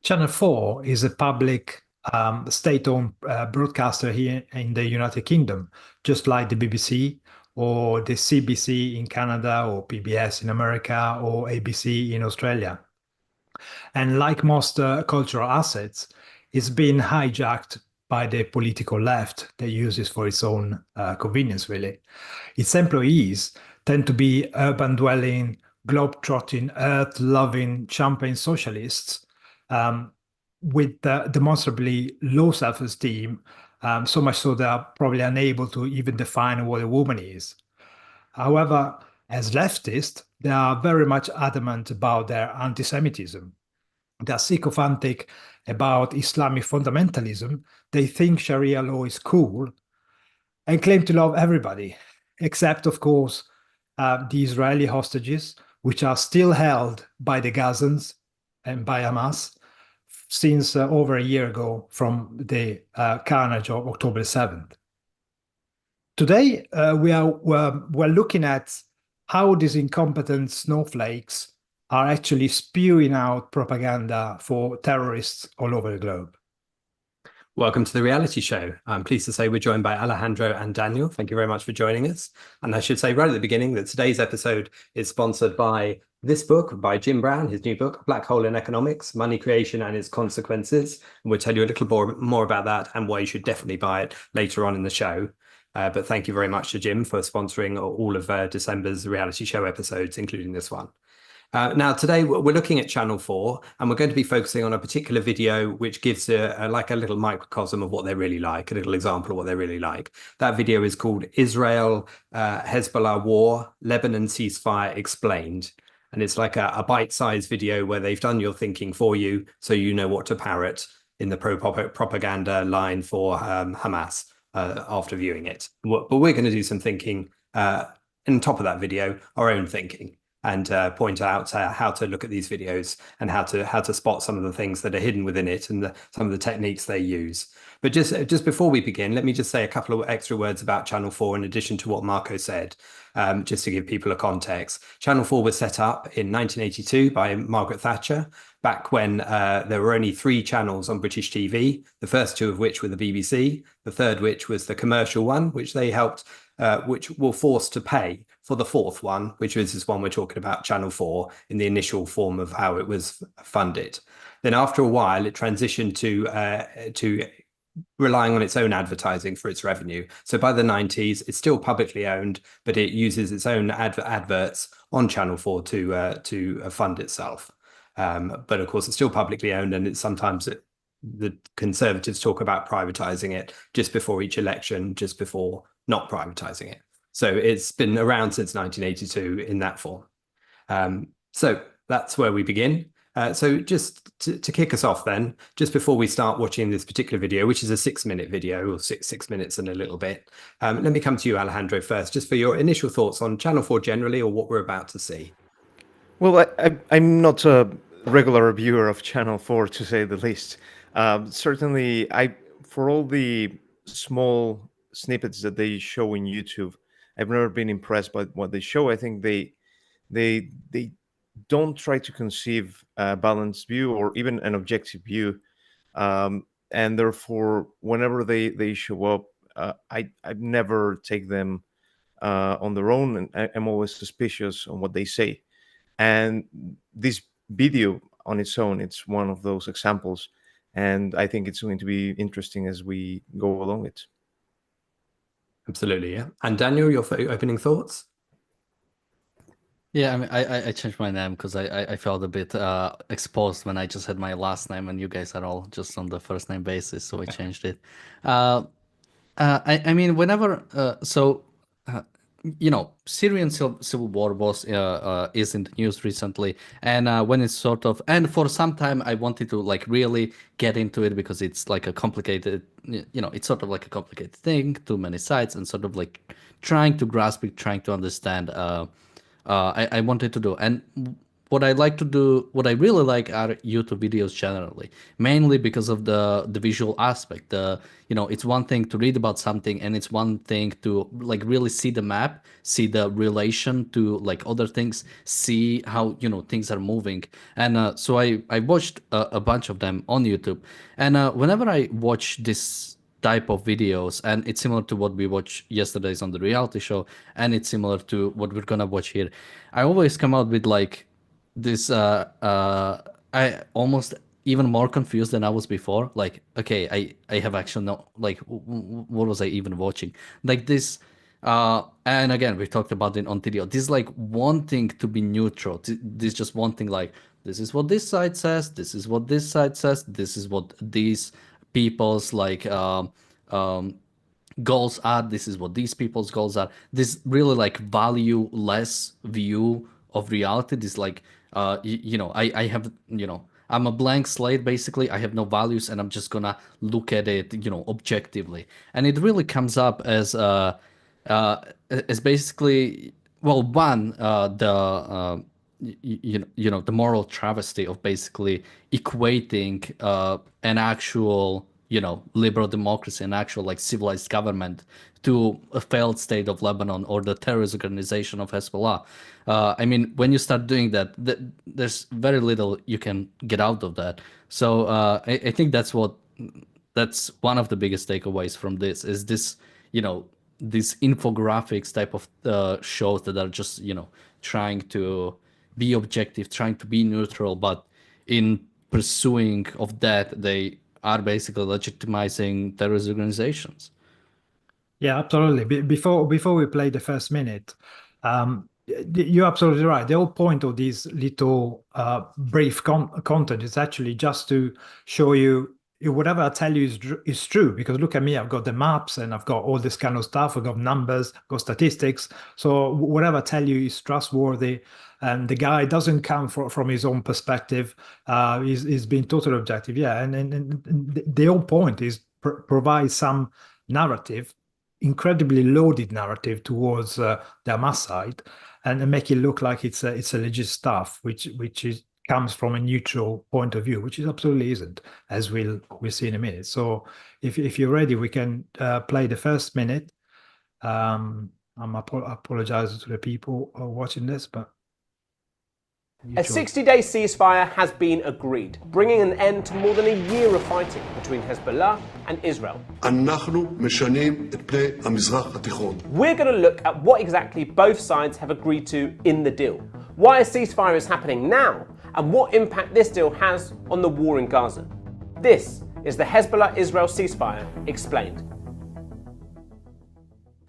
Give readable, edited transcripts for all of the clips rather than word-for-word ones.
Channel 4 is a public state-owned broadcaster here in the United Kingdom, just like the BBC or the CBC in Canada or PBS in America or ABC in Australia. And like most cultural assets, it's been hijacked by the political left that uses for its own convenience, really. Its employees tend to be urban-dwelling, globe-trotting, earth-loving, champagne socialists um, with demonstrably low self-esteem, so much so they are probably unable to even define what a woman is. However, as leftists, they are very much adamant about their anti-Semitism. They are sycophantic about Islamic fundamentalism. They think Sharia law is cool and claim to love everybody, except, of course, the Israeli hostages, which are still held by the Gazans and by Hamas since over a year ago from the carnage of October 7th. Today, we're looking at how these incompetent snowflakes are actually spewing out propaganda for terrorists all over the globe. Welcome to the reality show. I'm pleased to say we're joined by Alejandro and Daniel. Thank you very much for joining us. And I should say right at the beginning that today's episode is sponsored by this book by Jim Brown, his new book, Black Hole in Economics, Money Creation and Its Consequences. And we'll tell you a little more about that and why you should definitely buy it later on in the show. But thank you very much to Jim for sponsoring all of December's reality show episodes, including this one. Now, today we're looking at Channel 4, and we're going to be focusing on a particular video which gives like a little microcosm of what they're really like, a little example of what they're really like. That video is called Israel-Hezbollah War, Lebanon Ceasefire Explained. And it's like a bite-sized video where they've done your thinking for you, so you know what to parrot in the propaganda line for Hamas after viewing it. But we're going to do some thinking on top of that video, our own thinking, and point out how to look at these videos and how to spot some of the things that are hidden within it and some of the techniques they use. But just before we begin, let me just say a couple of extra words about Channel 4 in addition to what Marco said, just to give people a context. Channel 4 was set up in 1982 by Margaret Thatcher, back when there were only 3 channels on British TV, the first 2 of which were the BBC, the third which was the commercial one, which they helped, which were forced to pay for the 4th one, which is this one we're talking about, Channel 4, in the initial form of how it was funded. Then after a while, it transitioned to relying on its own advertising for its revenue. So by the 90s, it's still publicly owned, but it uses its own adverts on Channel 4 to fund itself. But of course, it's still publicly owned, and it's sometimes the Conservatives talk about privatizing it just before each election, just before not privatizing it. So it's been around since 1982 in that form. So that's where we begin. So just to kick us off then, just before we start watching this particular video, which is a 6-minute video, or six minutes and a little bit, let me come to you, Alejandro, first, just for your initial thoughts on Channel 4 generally, or what we're about to see. Well, I'm not a regular viewer of Channel 4, to say the least. Certainly, for all the small snippets that they show in YouTube, I've never been impressed by what they show. I think they don't try to conceive a balanced view or even an objective view, and therefore, whenever they show up, I never take them on their own, and I'm always suspicious on what they say. And this video on its own, it's one of those examples, and I think it's going to be interesting as we go along it. Absolutely, yeah. And Daniel, your opening thoughts? Yeah, I mean, I changed my name because I felt a bit exposed when I just had my last name, and you guys are all just on the first name basis, so I changed it. I mean, whenever Syrian civil war was is in the news recently, and when it's sort of, and for some time I wanted to like really get into it because it's like a complicated, it's sort of like a complicated thing, too many sides, and sort of like trying to grasp it, trying to understand. I wanted to do, and what I like to do, what I really like are YouTube videos generally, mainly because of the visual aspect. It's one thing to read about something, and it's one thing to like really see the map, see the relation to like other things, see how things are moving. And so I watched a bunch of them on YouTube, and whenever I watch this type of videos, and it's similar to what we watched yesterday's on the reality show, and it's similar to what we're gonna watch here, I always come out with like this I almost even more confused than I was before. Like, okay, I have actually no, like, what was I even watching? Like this, and again, we talked about it on video. This like wanting to be neutral. This just wanting like, this is what this side says. This is what this side says. This is what these people's like goals are. This is what these people's goals are. This really like valueless view of reality. This like I have, I'm a blank slate basically. I have no values, and I'm just gonna look at it objectively. And it really comes up as basically, well, one, the moral travesty of basically equating an actual liberal democracy, an actual like civilized government, to a failed state of Lebanon or the terrorist organization of Hezbollah. I mean, when you start doing that, there's very little you can get out of that. So I think that's one of the biggest takeaways from this, is this, these infographics type of shows that are just, trying to be objective, trying to be neutral, but in pursuing of that, they are basically legitimizing terrorist organizations. Yeah, absolutely. Before we play the first minute, you're absolutely right. The whole point of this little brief content is actually just to show you whatever I tell you is true. Because look at me, I've got the maps and I've got all this kind of stuff. I've got numbers, I've got statistics. So whatever I tell you is trustworthy. And the guy doesn't come from his own perspective. He's being totally objective. Yeah, and the whole point is provide some narrative, incredibly loaded narrative towards the Hamas side, and make it look like it's a legit stuff, which comes from a neutral point of view, which it absolutely isn't, as we'll see in a minute. So if you're ready, we can play the first minute. I'm apologizing to the people who are watching this, but a 60-day ceasefire has been agreed, bringing an end to more than a year of fighting between Hezbollah and Israel. We're going to look at what exactly both sides have agreed to in the deal, why a ceasefire is happening now, and what impact this deal has on the war in Gaza. This is the Hezbollah-Israel ceasefire explained.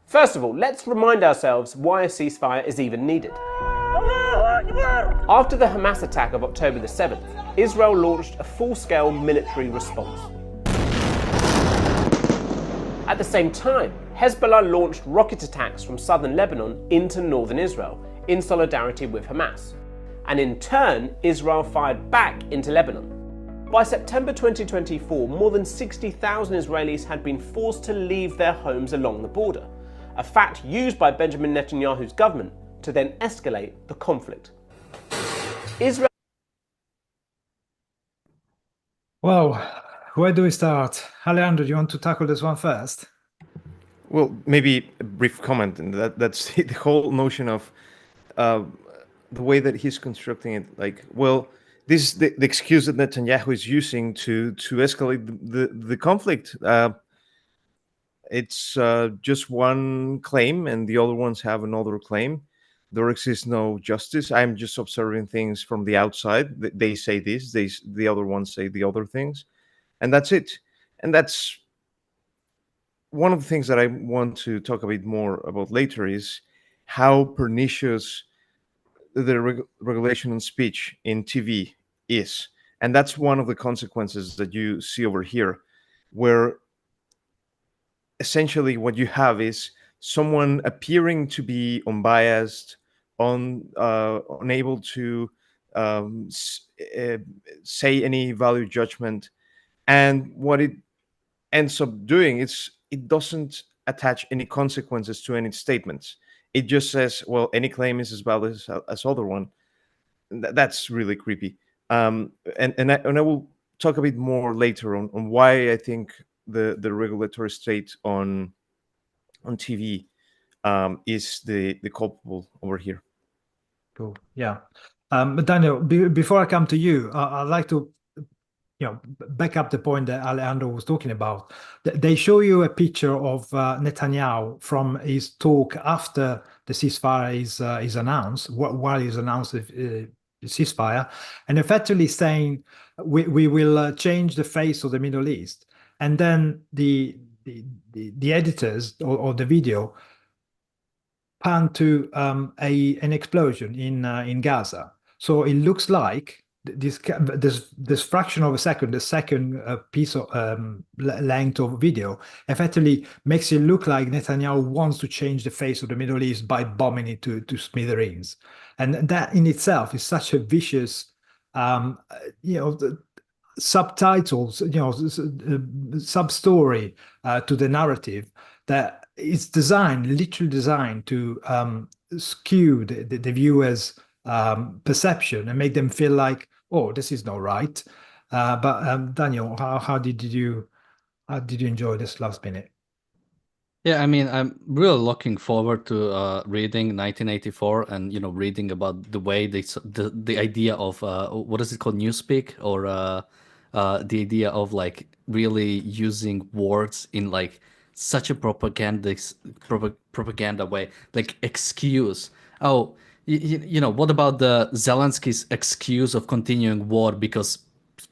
First of all, let's remind ourselves why a ceasefire is even needed. After the Hamas attack of October the 7th, Israel launched a full-scale military response. At the same time, Hezbollah launched rocket attacks from southern Lebanon into northern Israel in solidarity with Hamas. And in turn, Israel fired back into Lebanon. By September 2024, more than 60,000 Israelis had been forced to leave their homes along the border, a fact used by Benjamin Netanyahu's government to then escalate the conflict. Israel. Well, where do we start? Alejandro, do you want to tackle this one first? Well, maybe a brief comment, and that's the whole notion of the way that he's constructing it. Like, well, this is the excuse that Netanyahu is using to escalate the conflict. It's just one claim, and the other ones have another claim. There exists no justice. I'm just observing things from the outside. They say this, the other ones say the other things, and that's it. And that's one of the things that I want to talk a bit more about later, is how pernicious the regulation on speech in TV is. And that's one of the consequences that you see over here, where essentially what you have is someone appearing to be unbiased, unable to say any value judgment, and what it ends up doing is it doesn't attach any consequences to any statements. It just says, well, any claim is as valid as other one. that's really creepy. And I will talk a bit more later on why I think the regulatory state on TV is the culpable over here. Cool. Yeah. But Daniel, before I come to you, I'd like to, back up the point that Alejandro was talking about. They show you a picture of Netanyahu from his talk after the ceasefire is announced, while he's announced the ceasefire, and effectively saying we will change the face of the Middle East. And then the editors or the video pan to an explosion in Gaza. So it looks like this fraction of a second, the second piece of length of video, effectively makes it look like Netanyahu wants to change the face of the Middle East by bombing it to smithereens, and that in itself is such a vicious, subtitles, sub-story to the narrative that it's literally designed to skew the viewer's perception and make them feel like, oh, this is not right. But Daniel, how did you enjoy this last minute? Yeah, I mean, I'm really looking forward to reading 1984 and reading about the way the idea of what is it called, newspeak, or the idea of like really using words in like such a propaganda way, like excuse. Oh, what about the Zelensky's excuse of continuing war because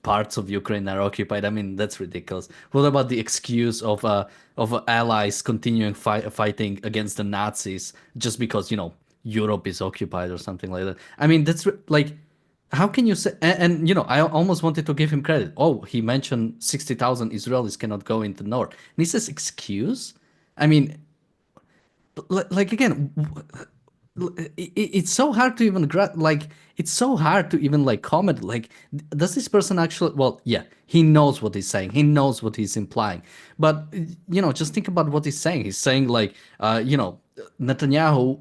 parts of Ukraine are occupied? I mean, that's ridiculous. What about the excuse of allies continuing fighting against the Nazis just because Europe is occupied or something like that? I mean, that's like, how can you say? And I almost wanted to give him credit. Oh, he mentioned 60,000 Israelis cannot go into north, and he says excuse. I mean, like again, it's so hard to even it's so hard to even like comment. Like, does this person actually? Well, yeah, he knows what he's saying. He knows what he's implying. But just think about what he's saying. He's saying like, Netanyahu.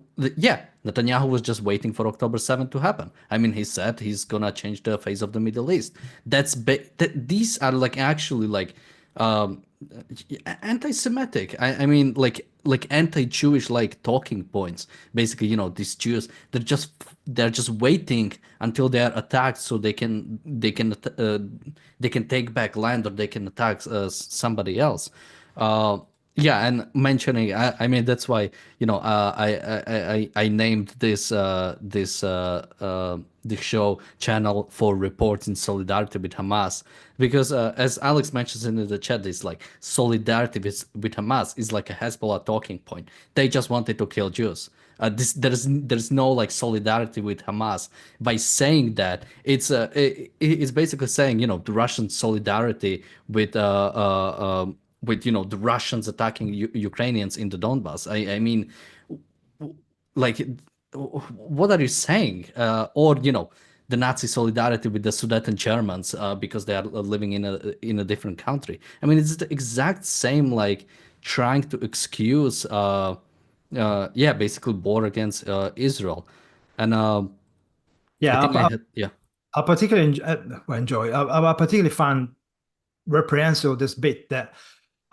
Netanyahu was just waiting for October 7th to happen. I mean, he said he's gonna change the face of the Middle East. These are like actually like anti-Semitic. I mean, like anti-Jewish like talking points. Basically, these Jews, they're just waiting until they are attacked so they can take back land, or they can attack somebody else. Yeah, and mentioning, I mean, that's why I named this show channel for reports in solidarity with Hamas, because as Alex mentions in the chat, it's like solidarity with Hamas is like a Hezbollah talking point. They just wanted to kill Jews. There's no like solidarity with Hamas. By saying that, it's basically saying the Russian solidarity with the Russians attacking Ukrainians in the Donbass. I mean, like, what are you saying? Or the Nazi solidarity with the Sudeten Germans because they are living in a different country. I mean, it's the exact same, like trying to excuse, basically war against Israel, and Yeah, I particularly I particularly find reprehensible this bit that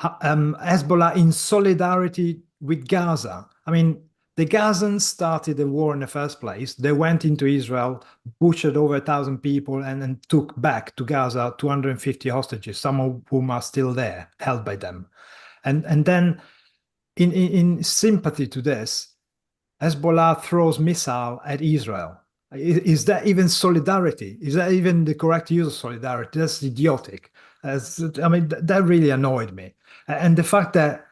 Hezbollah in solidarity with Gaza. I mean, the Gazans started the war in the first place. They went into Israel, butchered over 1,000 people, and took back to Gaza 250 hostages, some of whom are still there, held by them. And then, in sympathy to this, Hezbollah throws missile at Israel. Is that even solidarity? Is that even the correct use of solidarity? That's idiotic. I mean, that really annoyed me. And the fact that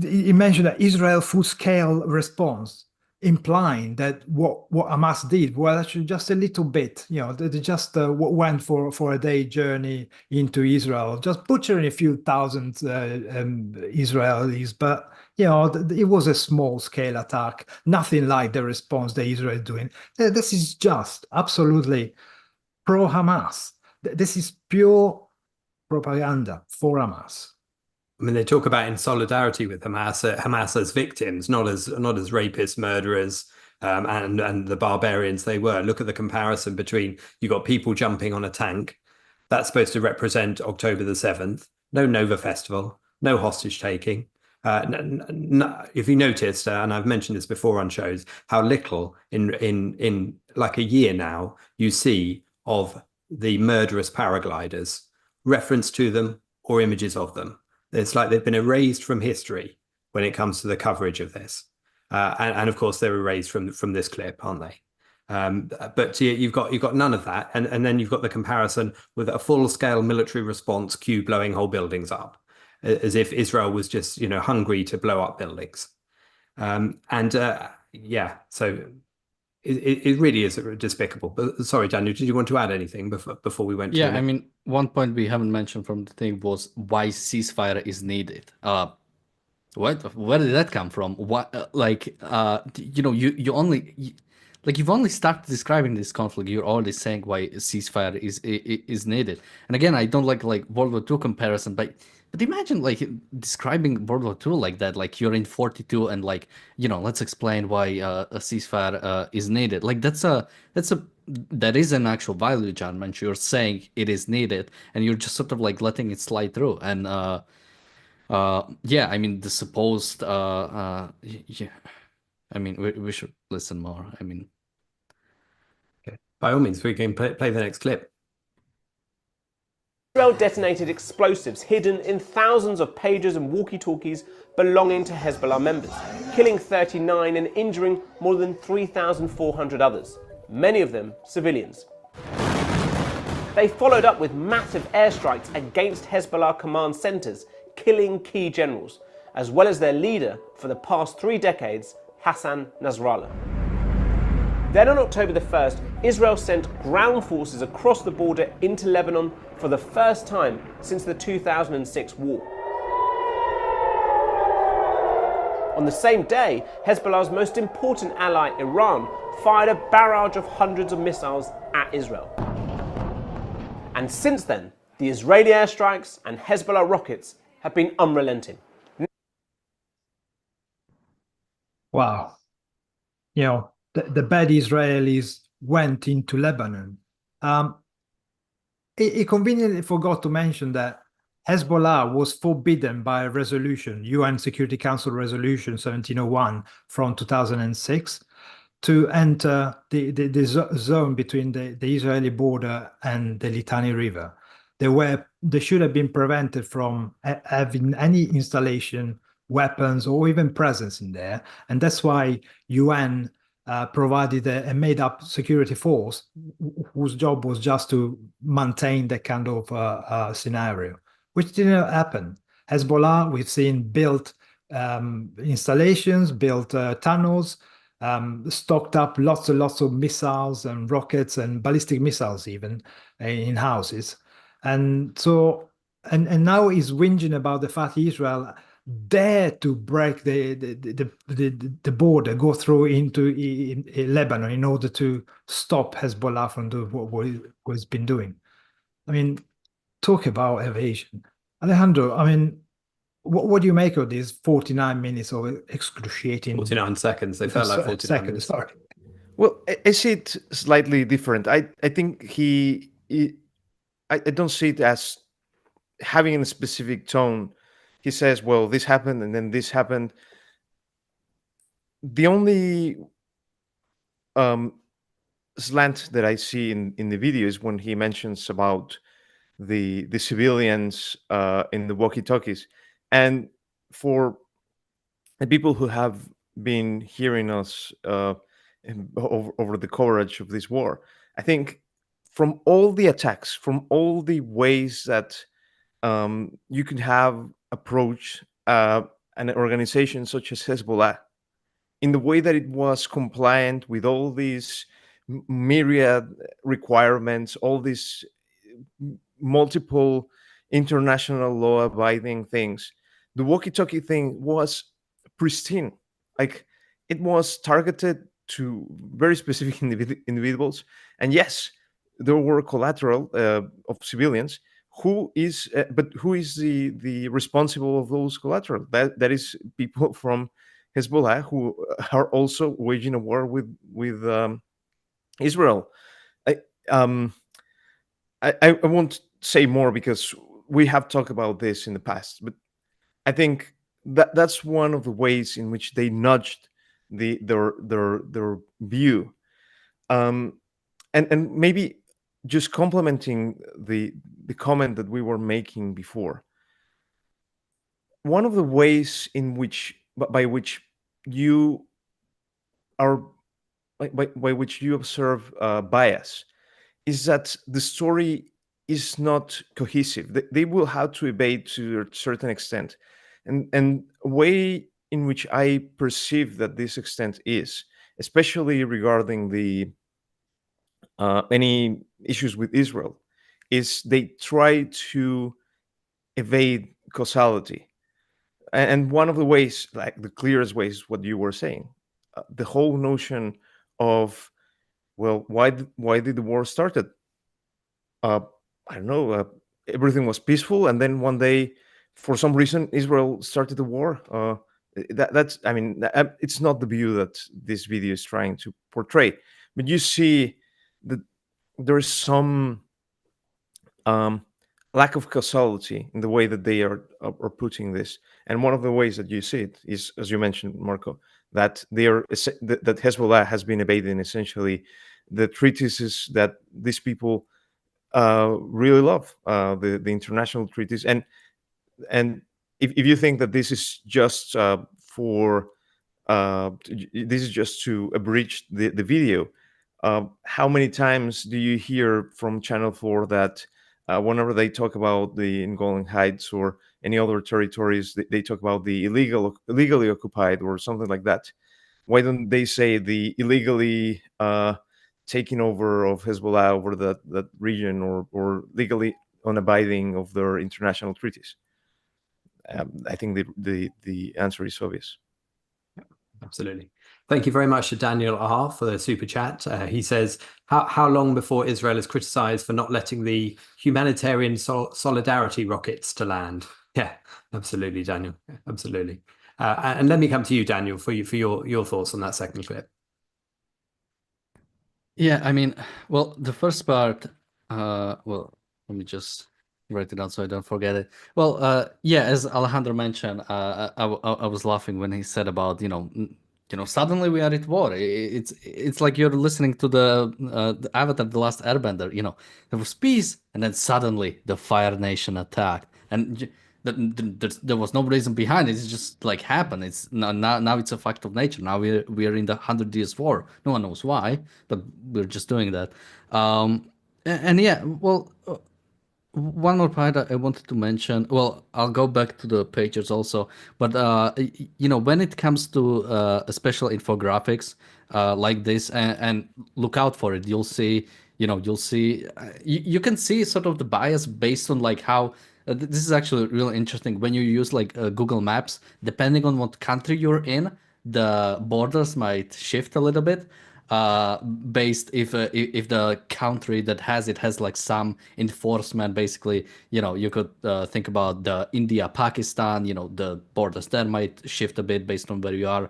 he mentioned that Israel full-scale response, implying that what Hamas did was actually just a little bit. They just went for a day journey into Israel, just butchering a few thousand Israelis. But it was a small-scale attack, nothing like the response that Israel is doing. This is just absolutely pro-Hamas. This is pure propaganda for Hamas. I mean, they talk about in solidarity with Hamas as victims, not as rapists, murderers, and the barbarians they were. Look at the comparison between, you got people jumping on a tank. That's supposed to represent October the 7th. No Nova Festival, no hostage taking. If you noticed, and I've mentioned this before on shows, how little in like a year now you see of the murderous paragliders, reference to them or images of them. It's like they've been erased from history when it comes to the coverage of this. And of course, they're erased from this clip, aren't they? But you've got none of that, and then you've got the comparison with a full-scale military response, queue blowing whole buildings up, as if Israel was just hungry to blow up buildings. Yeah, so it really is despicable. But sorry, Daniel, did you want to add anything before we went? Yeah, I mean, one point we haven't mentioned from the thing was why ceasefire is needed. Where did that come from? What, you only. You've only started describing this conflict, you're already saying why a ceasefire is needed. And again, I don't like World War II comparison, but imagine describing World War II like that, like you're in 42 and let's explain why a ceasefire is needed. That is an actual value judgment. You're saying it is needed, and you're just sort of letting it slide through. And yeah, I mean the supposed yeah. I mean, we should listen more. I mean, okay. By all means, we can play the next clip. Israel detonated explosives hidden in thousands of pagers and walkie-talkies belonging to Hezbollah members, killing 39 and injuring more than 3,400 others, many of them civilians. They followed up with massive airstrikes against Hezbollah command centres, killing key generals, as well as their leader for the past 3 decades, Hassan Nasrallah. Then on October the 1st, Israel sent ground forces across the border into Lebanon for the first time since the 2006 war. On the same day, Hezbollah's most important ally, Iran, fired a barrage of hundreds of missiles at Israel. And since then, the Israeli airstrikes and Hezbollah rockets have been unrelenting. Wow. The bad Israelis went into Lebanon. He conveniently forgot to mention that Hezbollah was forbidden by a resolution, UN Security Council Resolution 1701 from 2006, to enter the zone between the Israeli border and the Litani River. They should have been prevented from having any installation, weapons, or even presence in there. And that's why UN provided a made-up security force whose job was just to maintain that kind of scenario, which didn't happen. Hezbollah, we've seen built installations, built tunnels, stocked up lots and lots of missiles and rockets and ballistic missiles even in houses. And so, and now he's whinging about the fact Israel dare to break the border, go through into Lebanon in order to stop Hezbollah from doing what it's been doing. I mean, talk about evasion. Alejandro, I mean, what do you make of these 49 minutes of excruciating... 49 seconds. They felt like 49 seconds, minutes. sorry. Well, I see it slightly different. I think I don't see it as having a specific tone. He says, well, this happened and then this happened. The only slant that I see in the video is when he mentions about the civilians in the walkie-talkies. And for the people who have been hearing us over the coverage of this war, I think from all the attacks, from all the ways that you can have approach an organization such as Hezbollah, in the way that it was compliant with all these myriad requirements, all these multiple international law-abiding things, the walkie-talkie thing was pristine. Like, it was targeted to very specific individuals, and yes, there were collateral of civilians. Who is the responsible of those collateral? That is people from Hezbollah, who are also waging a war with Israel. I, um, I won't say more because we have talked about this in the past, but I think that's one of the ways in which they nudged their view, and maybe just complementing the comment that we were making before. One of the ways in which by which you are by which you observe bias is that the story is not cohesive. They will have to evade to a certain extent, and a way in which I perceive that this extent is, especially regarding the any issues with Israel, is they try to evade causality. And one of the ways, like the clearest ways, is what you were saying, the whole notion of, well, why did the war started? uh, I don't know, everything was peaceful, and then one day, for some reason, Israel started the war. That's, I mean, it's not the view that this video is trying to portray, but you see that there's some um, lack of causality in the way that they are putting this. And one of the ways that you see it is, as you mentioned, Marco, that that Hezbollah has been evading essentially the treatises that these people really love, the international treaties. And if you think that this is just for this is just to abridge the video, how many times do you hear from Channel 4 that whenever they talk about the Golan Heights or any other territories, they talk about the illegally occupied or something like that? Why don't they say the illegally taking over of Hezbollah over that region, or legally unabiding of their international treaties? I think the answer is obvious. Absolutely. Thank you very much to Daniel R for the super chat. He says, how long before Israel is criticized for not letting the humanitarian solidarity rockets to land? Yeah, absolutely, Daniel. Absolutely. And let me come to you, Daniel, for your thoughts on that second clip. Yeah, I mean, well, the first part, well, let me just write it down so I don't forget it. Well, yeah, as Alejandro mentioned, I was laughing when he said about, suddenly we are at war. It's like you're listening to the Avatar, The Last Airbender. There was peace, and then suddenly the Fire Nation attacked, and there was no reason behind it. It's just like happened. It's now it's a fact of nature. Now we're in the 100 Years War. No one knows why, but we're just doing that. And yeah, well, one more point I wanted to mention. Well, I'll go back to the pages also, but when it comes to special infographics like this, and look out for it, you'll see, you can see sort of the bias based on like how. This is actually really interesting when you use like Google Maps. Depending on what country you're in, the borders might shift a little bit based if the country that has like some enforcement. Basically, you could think about the India Pakistan, the borders there might shift a bit based on where you are,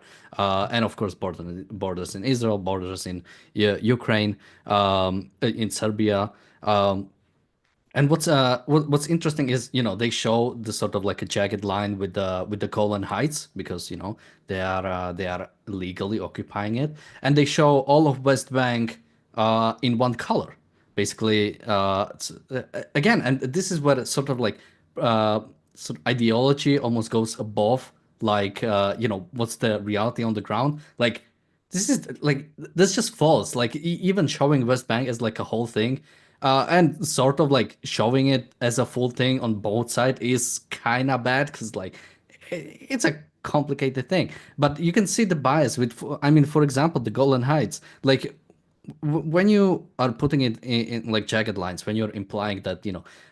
and of course borders in Israel, borders in Ukraine, in Serbia. And what's interesting is, they show the sort of like a jagged line with the Golan Heights, because they are legally occupying it, and they show all of West Bank in one color, basically. Again, and this is where sort of like sort of ideology almost goes above, like what's the reality on the ground. Like, this just false. Like, even showing West Bank as like a whole thing, and sort of like showing it as a full thing on both sides is kind of bad, because like it's a complicated thing. But you can see the bias with, I mean, for example, the Golan Heights. Like, when you are putting it in like jagged lines, when you're implying that,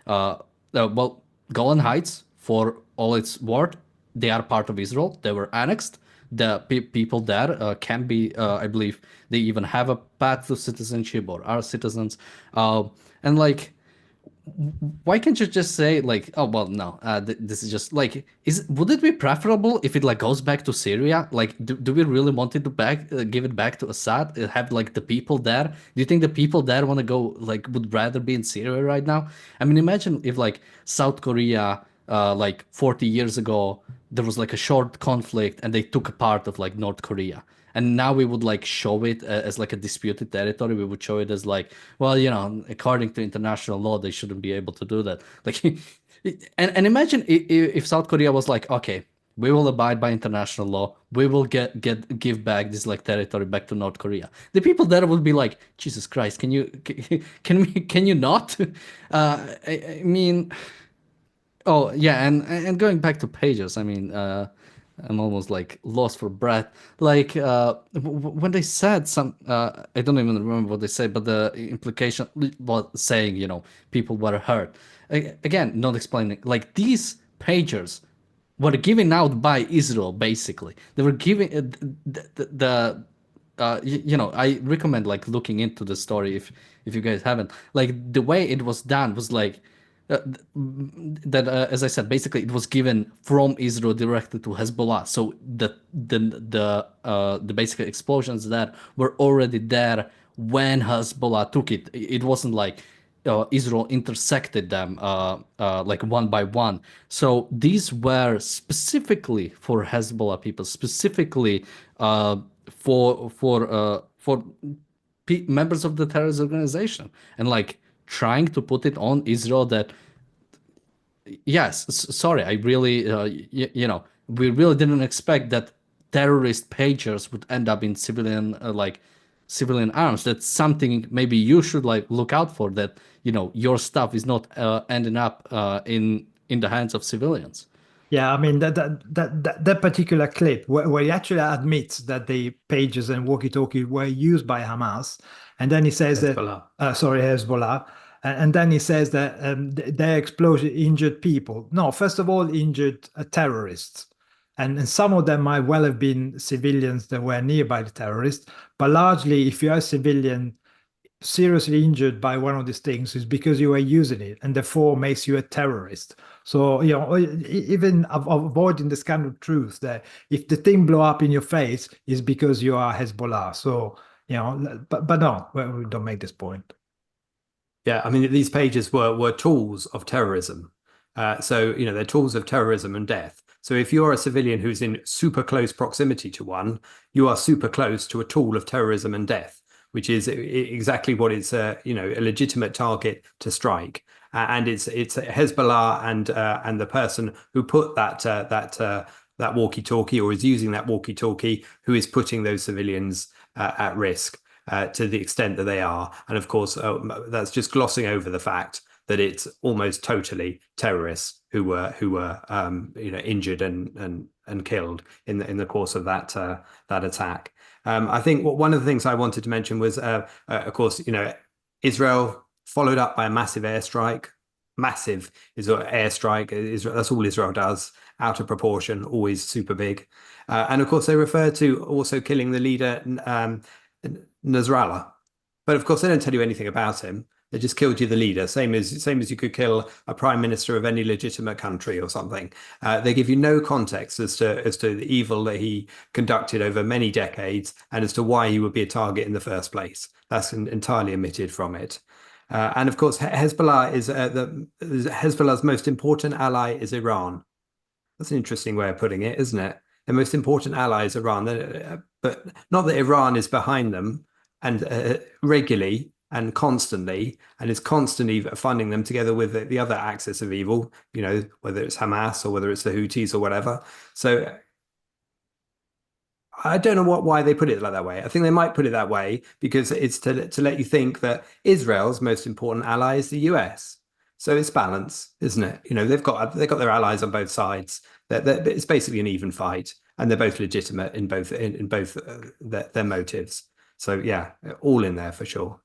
well, Golan Heights, for all its worth, they are part of Israel. They were annexed. The people there can be, I believe, they even have a path to citizenship or are citizens. And like, why can't you just say like, oh well, no, this is just like, would it be preferable if it like goes back to Syria? Like, do we really want it to give it back to Assad? Have like the people there? Do you think the people there want to go like would rather be in Syria right now? I mean, imagine if like South Korea, like 40 years ago, there was like a short conflict and they took a part of like North Korea. And now we would like show it as like a disputed territory. We would show it as like, well, according to international law, they shouldn't be able to do that. Like, and imagine if South Korea was like, okay, we will abide by international law. We will give back this like territory back to North Korea. The people there would be like, Jesus Christ, can you not? I mean, oh yeah, and going back to pages, I mean, I'm almost like lost for breath. Like when they said I don't even remember what they said, but the implication was saying, people were hurt. Again, not explaining. Like these pagers were given out by Israel, basically. They were giving I recommend like looking into the story if you guys haven't. Like the way it was done was like as I said, basically it was given from Israel directly to Hezbollah. So the basic explosions that were already there when Hezbollah took it. It wasn't like Israel intersected them like one by one. So these were specifically for Hezbollah people, specifically for members of the terrorist organization, and like trying to put it on Israel that yes, sorry, I really we really didn't expect that terrorist pagers would end up in civilian arms. That's something maybe you should like look out for, that your stuff is not ending up in the hands of civilians. Yeah, I mean that particular clip where he actually admits that the pages and walkie-talkie were used by Hamas, and then he says Hezbollah. Hezbollah, and then he says that their explosion injured people. No, first of all, injured terrorists, and some of them might well have been civilians that were nearby the terrorists, but largely, if you're a civilian seriously injured by one of these things, is because you are using it, and therefore makes you a terrorist. So even avoiding this kind of truth that if the thing blow up in your face is because you are Hezbollah. So but no, we don't make this point. Yeah, I mean these pages were tools of terrorism. So they're tools of terrorism and death. So if you're a civilian who's in super close proximity to one, you are super close to a tool of terrorism and death, which is exactly what it's a legitimate target to strike. And it's Hezbollah and the person who put that walkie-talkie, or is using that walkie-talkie, who is putting those civilians at risk to the extent that they are. And of course, that's just glossing over the fact that it's almost totally terrorists who were injured and killed in the course of that attack. I think one of the things I wanted to mention was, of course, Israel followed up by a massive airstrike. Massive is an airstrike. That's all Israel does, out of proportion, always super big. And of course, they refer to also killing the leader, Nasrallah. But of course, they don't tell you anything about him. They just killed you the leader, same as you could kill a prime minister of any legitimate country or something. They give you no context as to the evil that he conducted over many decades, and as to why he would be a target in the first place. That's entirely omitted from it. And of course, Hezbollah is Hezbollah's most important ally is Iran. That's an interesting way of putting it, isn't it? The most important ally is Iran, but not that Iran is behind them and regularly and constantly, and is constantly funding them together with the other axis of evil, whether it's Hamas or whether it's the Houthis or whatever. So I don't know why they put it like that way. I think they might put it that way because it's to let you think that Israel's most important ally is the US. So it's balance, isn't it? They've got their allies on both sides. It's basically an even fight, and they're both legitimate in both their motives. So yeah, all in there for sure.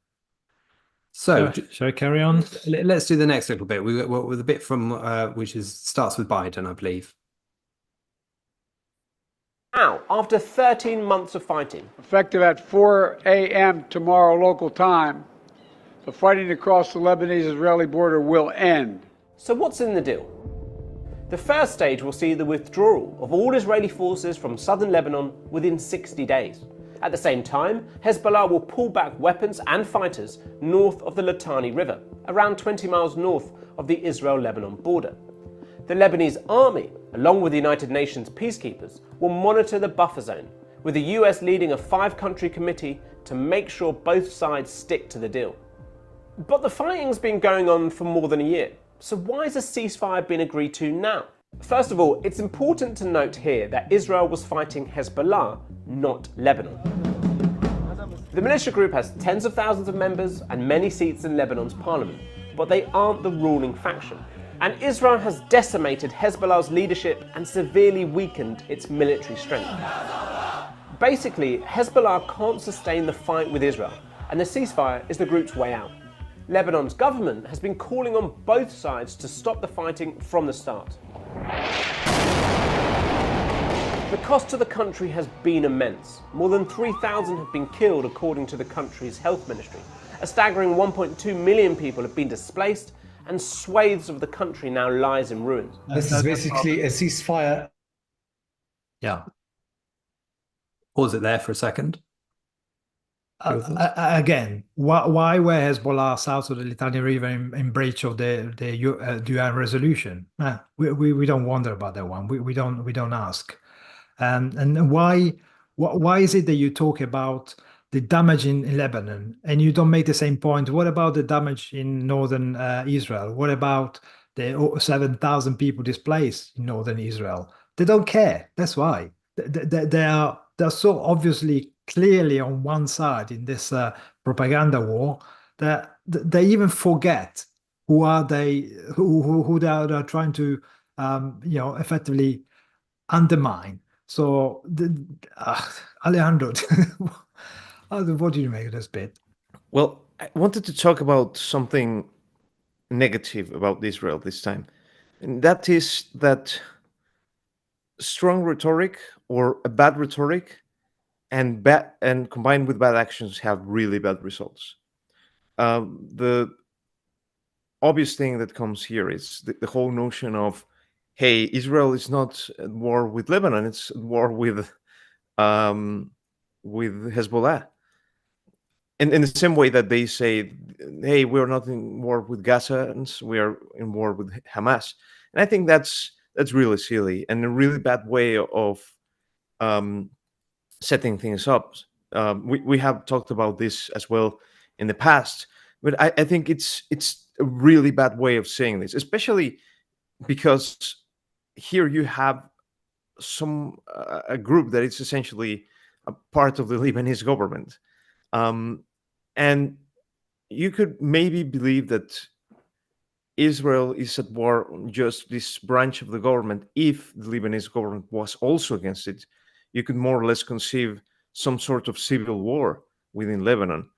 So shall I carry on? Let's do the next little bit. With a bit from which starts with Biden, I believe. Now, after 13 months of fighting, effective at 4 a.m. tomorrow local time, the fighting across the Lebanese-Israeli border will end. So what's in the deal? The first stage will see the withdrawal of all Israeli forces from southern Lebanon within 60 days. At the same time, Hezbollah will pull back weapons and fighters north of the Litani River, around 20 miles north of the Israel-Lebanon border. The Lebanese army, along with the United Nations peacekeepers, will monitor the buffer zone, with the US leading a 5-country committee to make sure both sides stick to the deal. But the fighting's been going on for more than a year, so why has a ceasefire been agreed to now? First of all, it's important to note here that Israel was fighting Hezbollah, not Lebanon. The militia group has tens of thousands of members and many seats in Lebanon's parliament, but they aren't the ruling faction. And Israel has decimated Hezbollah's leadership and severely weakened its military strength. Basically, Hezbollah can't sustain the fight with Israel, and the ceasefire is the group's way out. Lebanon's government has been calling on both sides to stop the fighting from the start. The cost to the country has been immense. More than 3,000 have been killed according to the country's health ministry. A staggering 1.2 million people have been displaced, and swathes of the country now lies in ruins. This is basically a ceasefire. Yeah. Pause it there for a second. Again, why were Hezbollah south of the Litani River in breach of the UN resolution? We don't wonder about that one. We don't ask. And why is it that you talk about the damage in Lebanon and you don't make the same point? What about the damage in northern Israel? What about the 7,000 people displaced in northern Israel? They don't care. That's why they're so obviously clearly on one side in this propaganda war that they even forget who are they, who they are trying to effectively undermine. So Alejandro, what do you make of this bit? Well, I wanted to talk about something negative about Israel this time, and that is that strong rhetoric or a bad rhetoric and combined with bad actions have really bad results. The obvious thing that comes here is the whole notion of, hey, Israel is not at war with Lebanon; it's at war with Hezbollah. And in the same way that they say, hey, we're not in war with Gazans, we are in war with Hamas. And I think that's really silly and a really bad way of setting things up. We have talked about this as well in the past, but I think it's a really bad way of saying this, especially because here you have a group that is essentially a part of the Lebanese government. And you could maybe believe that Israel is at war on just this branch of the government. If the Lebanese government was also against it, you could more or less conceive some sort of civil war within Lebanon.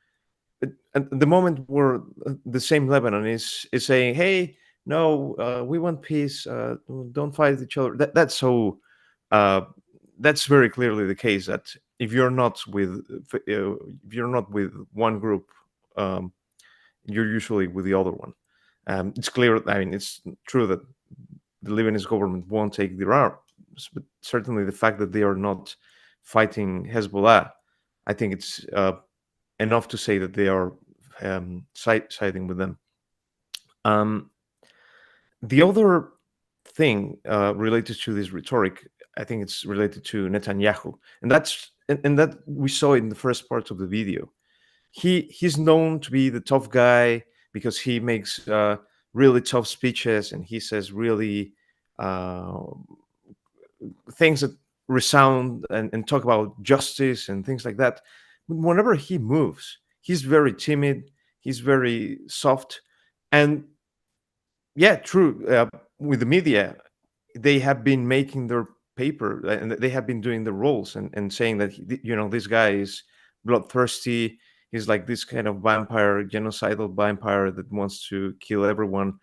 But at the moment where the same Lebanon is saying, hey, no, we want peace, don't fight each other. That's very clearly the case, that if you're not with one group, you're usually with the other one. It's clear. I mean, it's true that the Lebanese government won't take their arms, but certainly the fact that they are not fighting Hezbollah, I think it's enough to say that they are siding with them. The other thing related to this rhetoric, I think it's related to Netanyahu, and that we saw in the first part of the video. He's known to be the tough guy because he makes really tough speeches and he says really things that resound and talk about justice and things like that. But whenever he moves, he's very timid, he's very soft. And yeah, true, with the media, they have been making their paper and they have been doing the roles and saying that, this guy is bloodthirsty. He's like this kind of vampire, genocidal vampire that wants to kill everyone.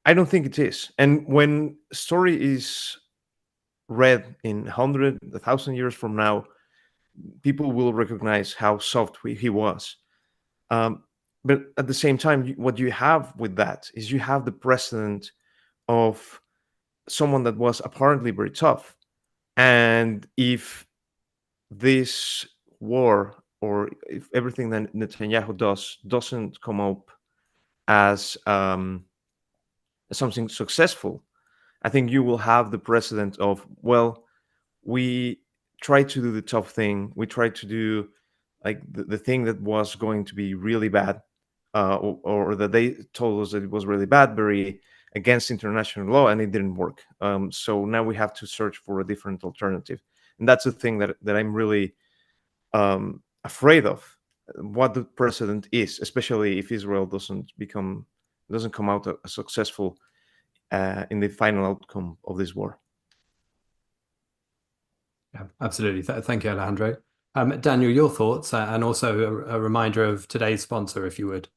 I don't think it is. And when story is read in 100, 1,000 years from now, people will recognize how soft he was. but at the same time, what you have with that is you have the precedent of someone that was apparently very tough. And if this war, or if everything that Netanyahu doesn't come up as something successful, I think you will have the precedent of, well, we tried to do the tough thing. We tried to do like the thing that was going to be really bad, or that they told us that it was really bad, very against international law, and it didn't work. So now we have to search for a different alternative. And that's the thing that I'm really afraid of, what the precedent is, especially if Israel doesn't come out successful in the final outcome of this war. Yeah, absolutely. Thank you, Alejandro. Daniel, your thoughts, and also a reminder of today's sponsor, if you would.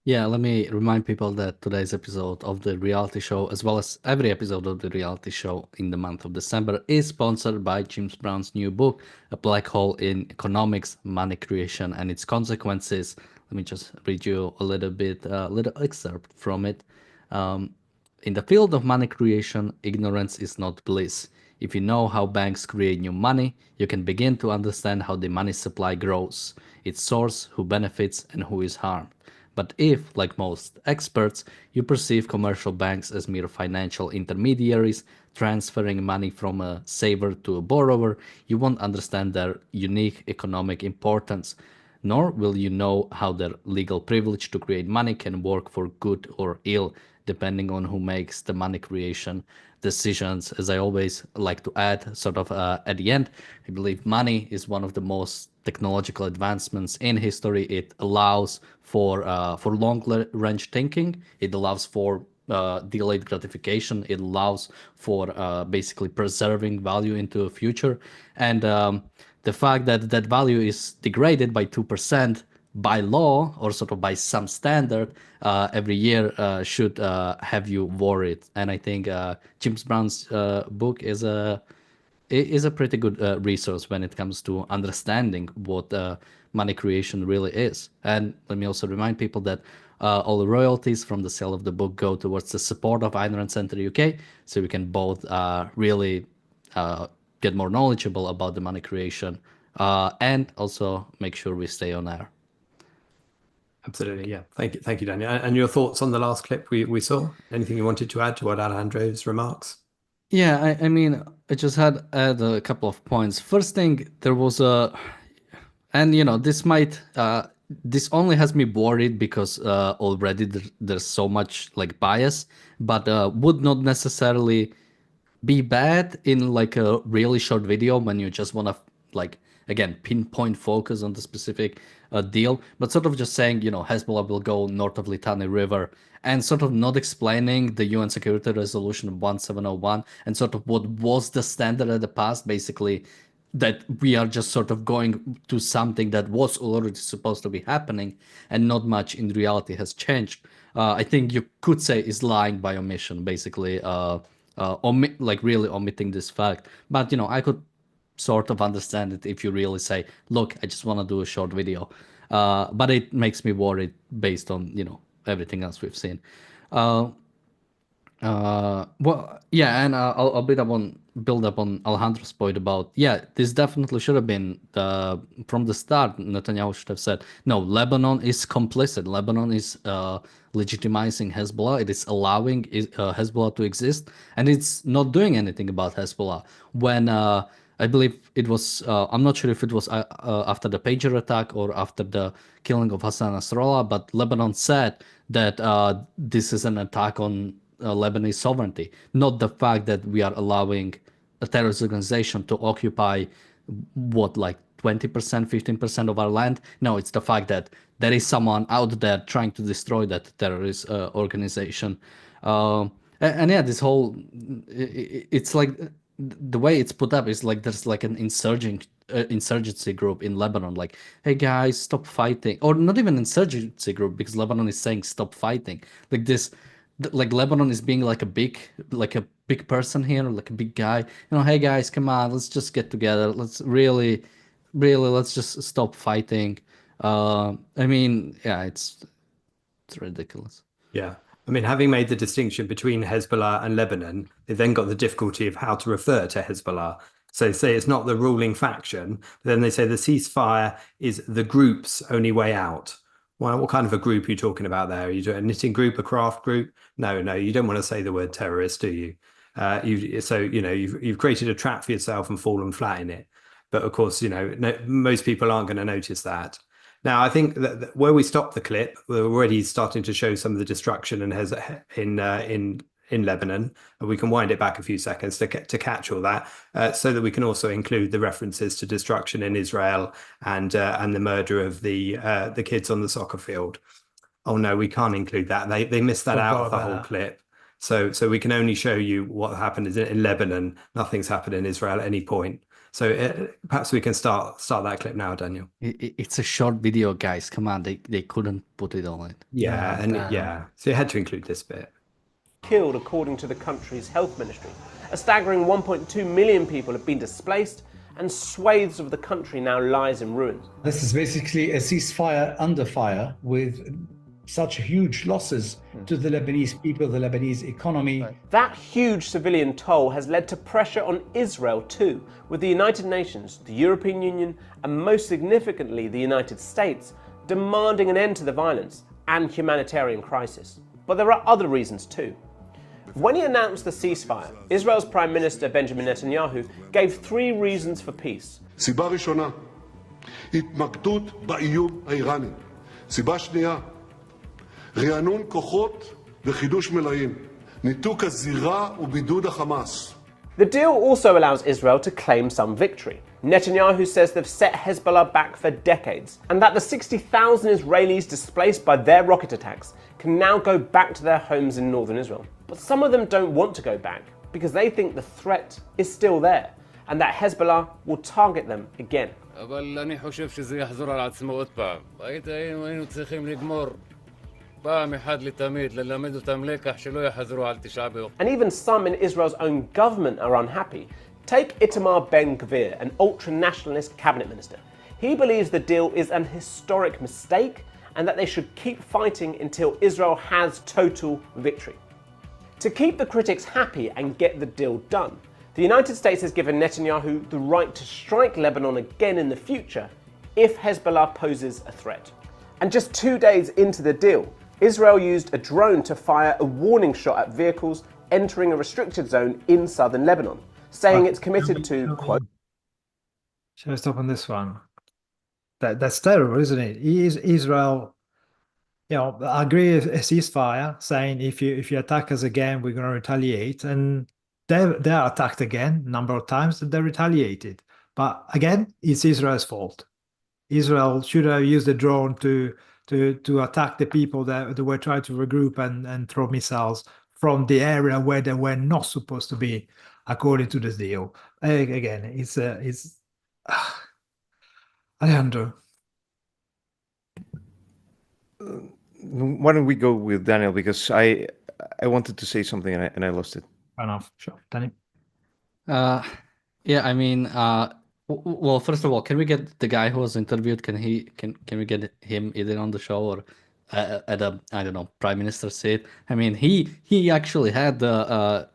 Yeah, let me remind people that today's episode of the reality show, as well as every episode of the reality show in the month of December, is sponsored by James Brown's new book, A Black Hole in Economics, Money Creation and Its Consequences. Let me just read you a little excerpt from it. In the field of money creation, ignorance is not bliss. If you know how banks create new money, you can begin to understand how the money supply grows, its source, who benefits, and who is harmed. But if, like most experts, you perceive commercial banks as mere financial intermediaries transferring money from a saver to a borrower, you won't understand their unique economic importance, nor will you know how their legal privilege to create money can work for good or ill, depending on who makes the money creation decisions. As I always like to add, sort of at the end, I believe money is one of the most technological advancements in history. It allows for long-range thinking. It allows for delayed gratification. It allows for basically preserving value into the future. And the fact that that value is degraded by 2% by law, or sort of by some standard every year, should have you worried. And I think James Brown's book is a pretty good resource when it comes to understanding what money creation really is. And let me also remind people that all the royalties from the sale of the book go towards the support of Ayn Rand Centre UK, so we can both really get more knowledgeable about the money creation and also make sure we stay on air. Absolutely, yeah. Thank you, Daniel. And your thoughts on the last clip we saw? Anything you wanted to add to what Alejandro's remarks? Yeah, I mean, I just had add a couple of points. First thing, there was a, and this only has me worried because already there's so much like bias, but would not necessarily be bad in like a really short video when you just want to like, again, pinpoint focus on the specific deal, but sort of just saying, Hezbollah will go north of Litani River, and sort of not explaining the UN Security Resolution 1701 and sort of what was the standard at the past, basically that we are just sort of going to something that was already supposed to be happening and not much in reality has changed. I think you could say is lying by omission, basically, really omitting this fact. But I could sort of understand it if you really say, look, I just want to do a short video. But it makes me worried based on everything else we've seen. Well, yeah, and I'll build up on Alejandro's point about, this definitely should have been from the start. Netanyahu should have said, no, Lebanon is complicit. Lebanon is legitimizing Hezbollah. It is allowing Hezbollah to exist, and it's not doing anything about Hezbollah. When I believe it was, I'm not sure if it was after the pager attack or after the killing of Hassan Nasrallah, but Lebanon said that this is an attack on Lebanese sovereignty, not the fact that we are allowing a terrorist organization to occupy like 20%, 15% of our land. No, it's the fact that there is someone out there trying to destroy that terrorist organization. And yeah, this whole, it's like the way it's put up is like there's like an insurgency group in Lebanon, like, hey guys, stop fighting, or not even insurgency group, because Lebanon is saying stop fighting, like this. Like Lebanon is being like a big person here, like a big guy. Hey guys, come on, let's just get together. Let's really, let's just stop fighting. I mean, yeah, it's ridiculous. Yeah. I mean, having made the distinction between Hezbollah and Lebanon, they then got the difficulty of how to refer to Hezbollah. So they say it's not the ruling faction, but then they say the ceasefire is the group's only way out. Well, what kind of a group are you talking about there? Are you doing a knitting group, a craft group? No, you don't want to say the word terrorist, do you? You've created a trap for yourself and fallen flat in it. But of course, most people aren't going to notice that. Now, I think that where we stop the clip, we're already starting to show some of the destruction and has in Lebanon, and we can wind it back a few seconds to catch all that, so that we can also include the references to destruction in Israel and the murder of the kids on the soccer field. Oh no, we can't include that. They missed that out of the whole clip. So we can only show you what happened in Lebanon. Nothing's happened in Israel at any point. So perhaps we can start that clip now, Daniel. It's a short video, guys. Come on, they couldn't put it on it. Yeah. So you had to include this bit. Killed, according to the country's health ministry. A staggering 1.2 million people have been displaced, and swathes of the country now lies in ruins. This is basically a ceasefire under fire with such huge losses to the Lebanese people, the Lebanese economy. That huge civilian toll has led to pressure on Israel too, with the United Nations, the European Union, and most significantly the United States, demanding an end to the violence and humanitarian crisis. But there are other reasons too. When he announced the ceasefire, Israel's Prime Minister Benjamin Netanyahu gave 3 reasons for peace. סיבה ראשונה, התמקדות באיום האיראני. סיבה שנייה, רענון כוחות וחידוש מלאים. ניתוק הזירה ובידוד החמאס. The deal also allows Israel to claim some victory. Netanyahu says they've set Hezbollah back for decades, and that the 60,000 Israelis displaced by their rocket attacks can now go back to their homes in northern Israel. But some of them don't want to go back because they think the threat is still there and that Hezbollah will target them again. אבל אני חושב שזה יחזור על עצמו עוד פעם. היינו צריכים לגמור פעם אחת לתמיד, ללמד אותם לקח שלא יחזרו על 9 באוקטובר. And even some in Israel's own government are unhappy. Take Itamar Ben-Gvir, an ultra-nationalist cabinet minister. He believes the deal is an historic mistake and that they should keep fighting until Israel has total victory. To keep the critics happy and get the deal done, the United States has given Netanyahu the right to strike Lebanon again in the future if Hezbollah poses a threat. And just 2 days into the deal, Israel used a drone to fire a warning shot at vehicles entering a restricted zone in southern Lebanon, saying it's committed to, quote... Shall I stop on this one? That's terrible, isn't it? Israel, agree a ceasefire, saying if you attack us again, we're going to retaliate, and they're attacked again a number of times, and they retaliated. But again, it's Israel's fault. Israel should have used the drone to attack the people that were trying to regroup and throw missiles from the area where they were not supposed to be, according to this deal. Again, it's Alejandro. Why don't we go with Daniel, because I wanted to say something and I lost it. Fair enough. Sure, Daniel. Yeah, I mean, well, first of all, can we get the guy who was interviewed? Can we get him either on the show or at a, I don't know, prime minister seat? I mean, he actually had the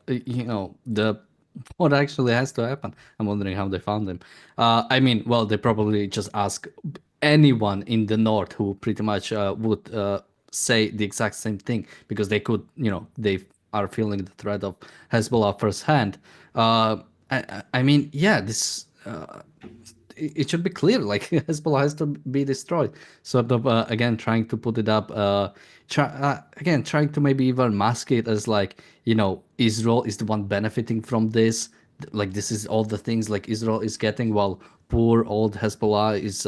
what actually has to happen. I'm wondering how they found him. I mean, well, they probably just ask anyone in the north who pretty much would say the exact same thing, because they could, they are feeling the threat of Hezbollah firsthand. I mean, yeah, this it should be clear, like Hezbollah has to be destroyed. Sort of again trying to put it up, trying to maybe even mask it as like, Israel is the one benefiting from this. Like this is all the things like Israel is getting, while poor old Hezbollah is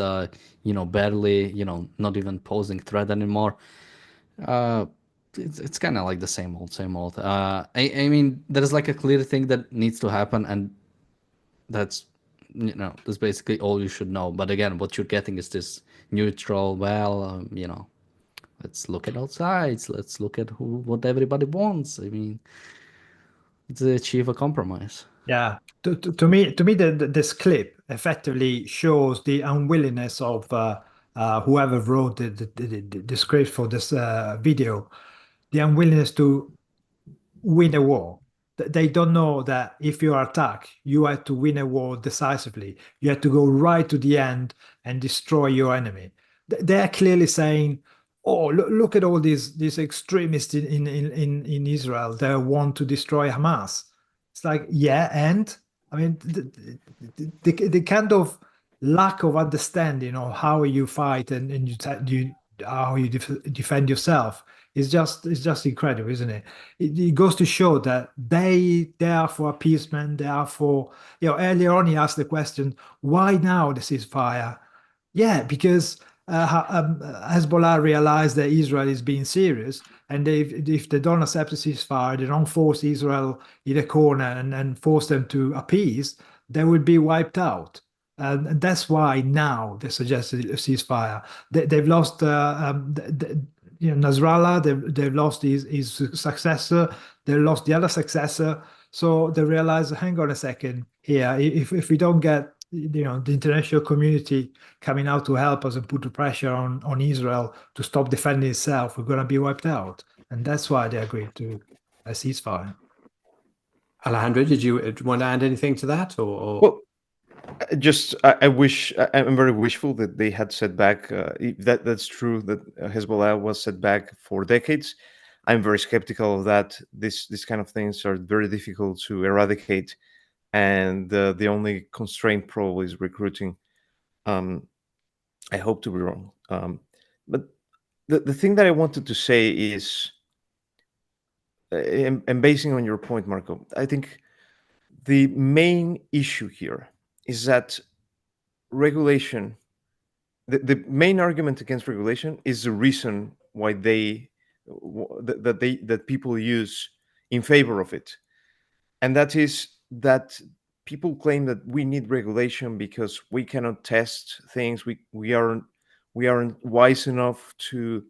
barely, not even posing threat anymore. It's kind of like the same old. I mean, there's like a clear thing that needs to happen, and that's basically all you should know. But again, what you're getting is this neutral, let's look at all sides, let's look at what everybody wants. I mean, to achieve a compromise. Yeah, to me, this clip effectively shows the unwillingness of whoever wrote the script for this video, the unwillingness to win a war. They don't know that if you are attacked, you have to win a war decisively. You have to go right to the end and destroy your enemy. They're clearly saying, "Oh, look at all these extremists in Israel. They want to destroy Hamas." It's like, yeah, and I mean, the kind of lack of understanding of how you fight and how you defend yourself is just incredible, isn't it? It goes to show that they are for appeasement. They are for, earlier on he asked the question, why now the ceasefire? Yeah, because Hezbollah realized that Israel is being serious, and if they don't accept the ceasefire, they don't force Israel in a corner and force them to appease, they will be wiped out. And that's why now they suggested a ceasefire. They've lost Nasrallah, they've lost his successor, they lost the other successor. So they realize, hang on a second here, if we don't get the international community coming out to help us and put the pressure on Israel to stop defending itself, we're going to be wiped out. And that's why they agreed to a ceasefire. Alejandro, did you want to add anything to that? Well, just I wish I'm very wishful that they had set back. If that's true, that Hezbollah was set back for decades. I'm very skeptical of that. This kind of things are very difficult to eradicate, and the only constraint probably is recruiting. I hope to be wrong, but the thing that I wanted to say is, and basing on your point, Marco, I think the main issue here is that regulation, the main argument against regulation is the reason why that people use in favor of it, and that is that people claim that we need regulation because we cannot test things. We aren't wise enough to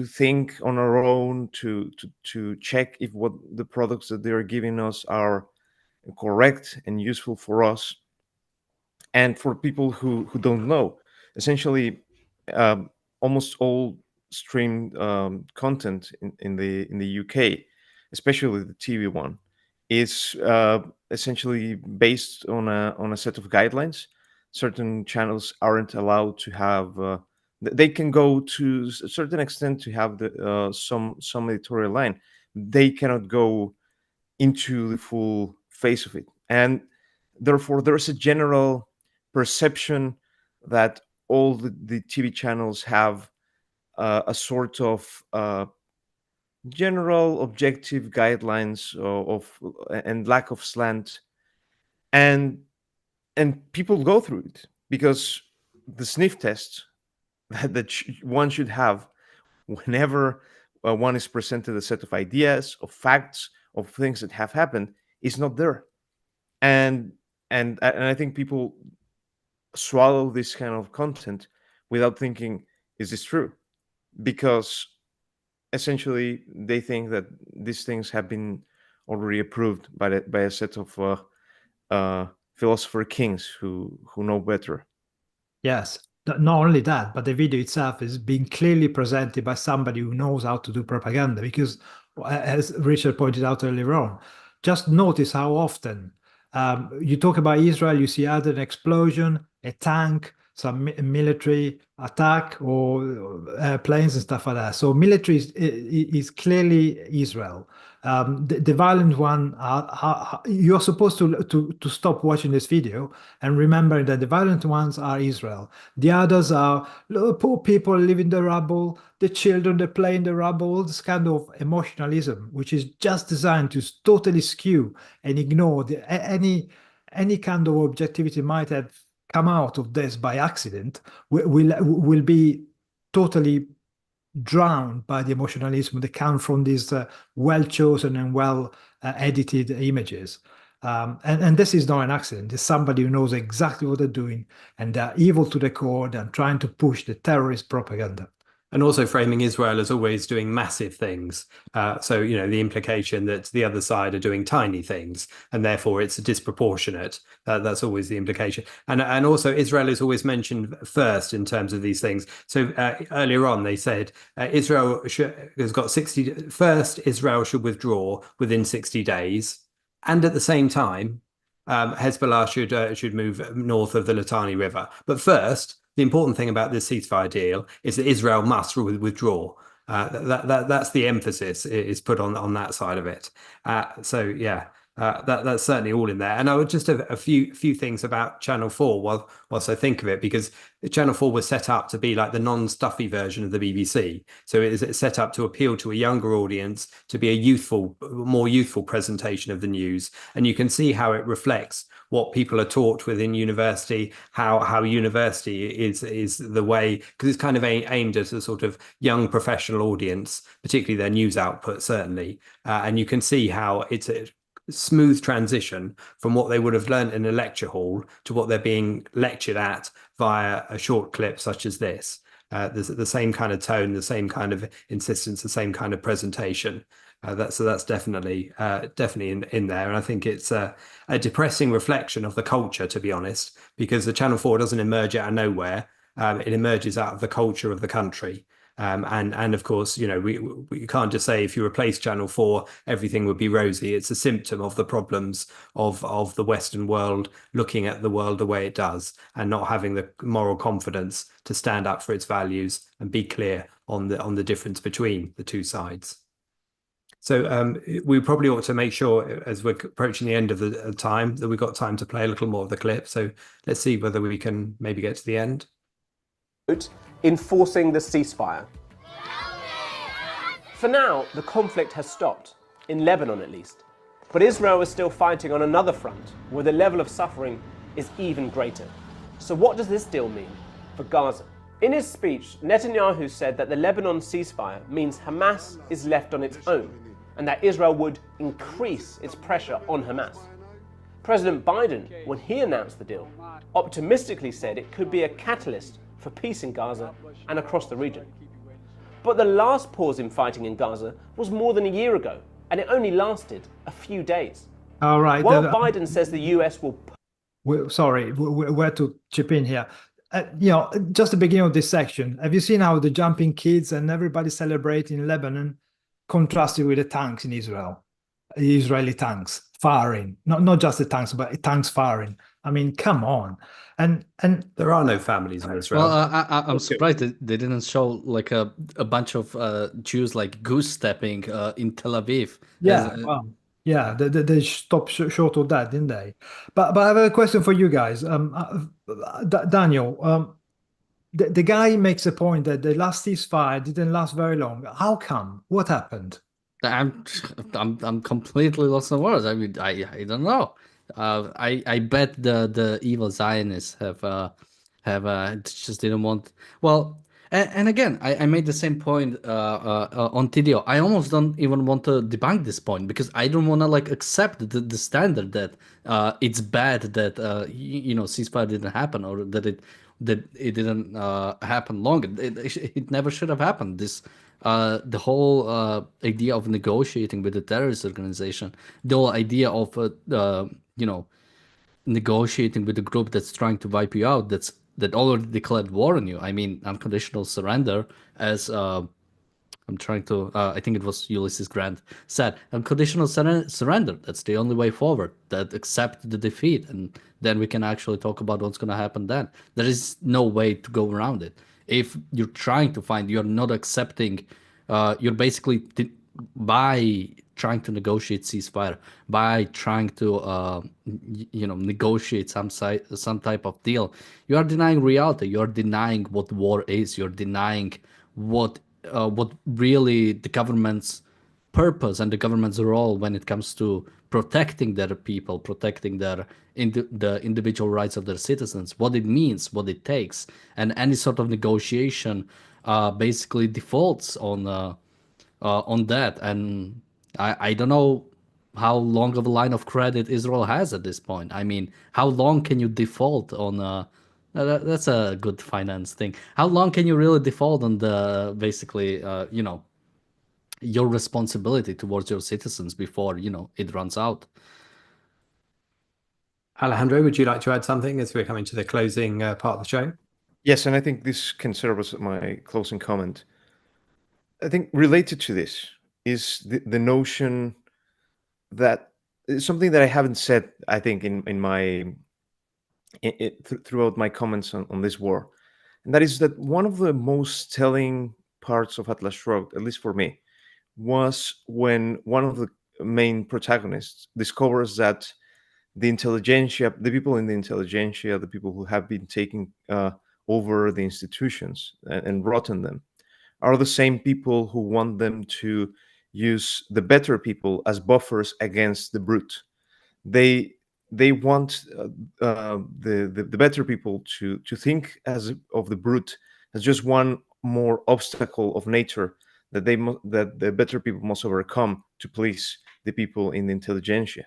think on our own, to check if what the products that they are giving us are correct and useful for us. And for people who don't know, essentially, almost all streamed content in the UK, especially the TV one, is essentially based on a set of guidelines. Certain channels aren't allowed to have. They can go to a certain extent to have some editorial line. They cannot go into the full face of it, and therefore there's a general perception that all the TV channels have a sort of general objective guidelines of and lack of slant, and people go through it because the sniff test that one should have whenever one is presented a set of ideas, of facts, of things that have happened is not there, and I think people swallow this kind of content without thinking, is this true? Because essentially they think that these things have been already approved by a set of philosopher kings who know better. Yes, not only that, but the video itself is being clearly presented by somebody who knows how to do propaganda, because as Richard pointed out earlier on, just notice how often you talk about Israel, you see either an explosion, a tank, some military attack, or planes and stuff like that. So military is clearly Israel. The violent one, you're supposed to stop watching this video and remember that the violent ones are Israel. The others are poor people live in the rubble, the children that play in the rubble, all this kind of emotionalism, which is just designed to totally skew and ignore any kind of objectivity might have come out of this by accident, will be totally drowned by the emotionalism that come from these well-chosen and well-edited images. And this is not an accident. It's somebody who knows exactly what they're doing, and they're evil to the core and trying to push the terrorist propaganda. And also framing Israel as always doing massive things. So, the implication that the other side are doing tiny things, and therefore it's disproportionate. That's always the implication. And also Israel is always mentioned first in terms of these things. So earlier on, they said Israel has got 60, first Israel should withdraw within 60 days. And at the same time, Hezbollah should move north of the Litani River. But first, the important thing about this ceasefire deal is that Israel must withdraw. That's the emphasis is put on that side of it. That's certainly all in there. And I would just have a few things about Channel 4 whilst I think of it, because Channel 4 was set up to be like the non-stuffy version of the BBC. So it is set up to appeal to a younger audience, to be a more youthful presentation of the news. And you can see how it reflects what people are taught within university, how university is the way, because it's kind of aimed at a sort of young professional audience, particularly their news output, certainly. And you can see how it's a smooth transition from what they would have learned in a lecture hall to what they're being lectured at via a short clip such as this. There's the same kind of tone, the same kind of insistence, the same kind of presentation. That's definitely in there, and I think it's a depressing reflection of the culture, to be honest, because the Channel 4 doesn't emerge out of nowhere. It emerges out of the culture of the country, and of course, we can't just say if you replace Channel 4, everything would be rosy. It's a symptom of the problems of the Western world looking at the world the way it does, and not having the moral confidence to stand up for its values and be clear on the difference between the two sides. So we probably ought to make sure, as we're approaching the end of the time, that we've got time to play a little more of the clip. So let's see whether we can maybe get to the end. Enforcing the ceasefire. For now, the conflict has stopped, in Lebanon at least. But Israel is still fighting on another front, where the level of suffering is even greater. So what does this deal mean for Gaza? In his speech, Netanyahu said that the Lebanon ceasefire means Hamas is left on its own, and that Israel would increase its pressure on Hamas. President Biden, when he announced the deal, optimistically said it could be a catalyst for peace in Gaza and across the region. But the last pause in fighting in Gaza was more than a year ago, and it only lasted a few days. All right. While Biden says the US will... Sorry, where to chip in here. Just the beginning of this section, have you seen how the jumping kids and everybody celebrating in Lebanon contrasted with the tanks in Israel? Israeli tanks firing, not just the tanks, but tanks firing. I mean, come on. And there are no families in Israel. Well, I'm surprised they didn't show like a bunch of Jews like goose stepping in Tel Aviv. Yeah, they stopped short of that, didn't they? But I have a question for you guys. Daniel, the guy makes a point that the last ceasefire didn't last very long. How come? What happened? I'm completely lost for words. I mean, I don't know. I bet the evil Zionists have just didn't want. Well, and again, I made the same point on TDO. I almost don't even want to debunk this point, because I don't want to like accept the standard that it's bad that ceasefire didn't happen, or that it didn't happen longer. It never should have happened. The whole idea of negotiating with the terrorist organization, the whole idea of negotiating with a group that's trying to wipe you out, that already declared war on you. I mean, unconditional surrender, as I'm trying to, I think it was Ulysses Grant said, unconditional surrender. That's the only way forward, that accept the defeat. And then we can actually talk about what's going to happen then. There is no way to go around it. If you're trying to find, you're not accepting, you're basically, by trying to negotiate ceasefire, by trying to, negotiate some type of deal, you are denying reality. You are denying what war is. You're denying what really the government's purpose and the government's role when it comes to protecting their people, protecting the individual rights of their citizens, what it means, what it takes. And any sort of negotiation basically defaults on that. And I don't know how long of a line of credit Israel has at this point. I mean, how long can you default on That's a good finance thing. How long can you really default on the basically, your responsibility towards your citizens before, it runs out? Alejandro, would you like to add something as we're coming to the closing part of the show? Yes, and I think this can serve as my closing comment. I think related to this is the notion that something that I haven't said, I think, throughout my comments on this war, and that is that one of the most telling parts of Atlas Shrugged, at least for me, was when one of the main protagonists discovers that the intelligentsia, the people in the intelligentsia, the people who have been taking over the institutions and rotten them, are the same people who want them to use the better people as buffers against the brute. They want the better people to think as of the brute as just one more obstacle of nature that that the better people must overcome to please the people in the intelligentsia.